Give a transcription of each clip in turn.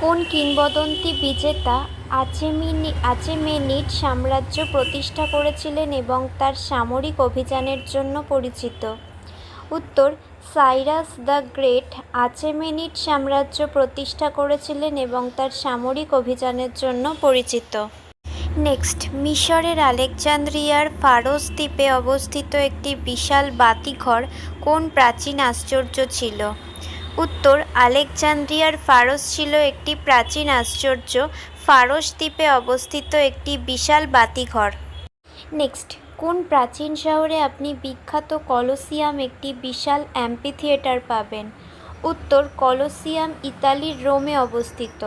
কোন কিংবদন্তি বিজেতা আচেমেনিড সাম্রাজ্য প্রতিষ্ঠা করেছিলেন এবং তার সামরিক অভিযানের জন্য পরিচিত? উত্তর, সাইরাস দ্য গ্রেট আচেমেনিড সাম্রাজ্য প্রতিষ্ঠা করেছিলেন এবং তার সামরিক অভিযানের জন্য পরিচিত। নেক্সট, মিশরের আলেকজান্দ্রিয়ার ফারোস দ্বীপে অবস্থিত একটি বিশাল বাতিঘর কোন প্রাচীন আশ্চর্য ছিল? উত্তর, আলেকজান্দ্রিয়ার ফারোস ছিল একটি প্রাচীন আশ্চর্য, ফারোস দ্বীপে অবস্থিত একটি বিশাল বাতিঘর। নেক্সট, কোন প্রাচীন শহরে আপনি বিখ্যাত কলোসিয়াম একটি বিশাল অ্যাম্পিথিয়েটার পাবেন? উত্তর, কলোসিয়াম ইতালির রোমে অবস্থিত।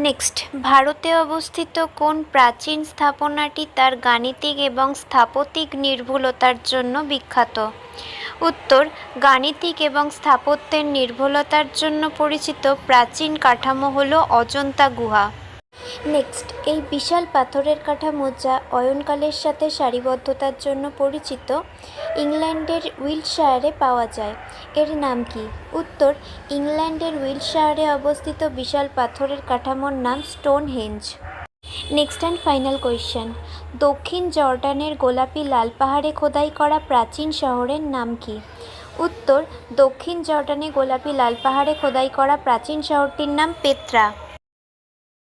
নেক্সট, ভারতে অবস্থিত কোন প্রাচীন স্থাপনাটি তার গাণিতিক এবং স্থাপত্যিক নির্ভুলতার জন্য বিখ্যাত? উত্তর, গাণিতিক এবং স্থাপত্যের নির্ভুলতার জন্য পরিচিত প্রাচীন কাঠামো হল অজন্তা গুহা। নেক্সট, এই বিশাল পাথরের কাঠামো যা অয়নকালের সাথে সারিবদ্ধতার জন্য পরিচিত ইংল্যান্ডের উইলটশায়ারে পাওয়া যায়, এর নাম কি? উত্তর, ইংল্যান্ডের উইলটশায়ারে অবস্থিত বিশাল পাথরের কাঠামোর নাম Stonehenge. Next and final question, দক্ষিণ জর্ডানের গোলাপি লাল পাহাড়ে খোদাই করা প্রাচীন শহরের নাম কি? উত্তর, দক্ষিণ জর্ডানে গোলাপি লাল পাহাড়ে খোদাই করা প্রাচীন শহরটির নাম পেত্রা।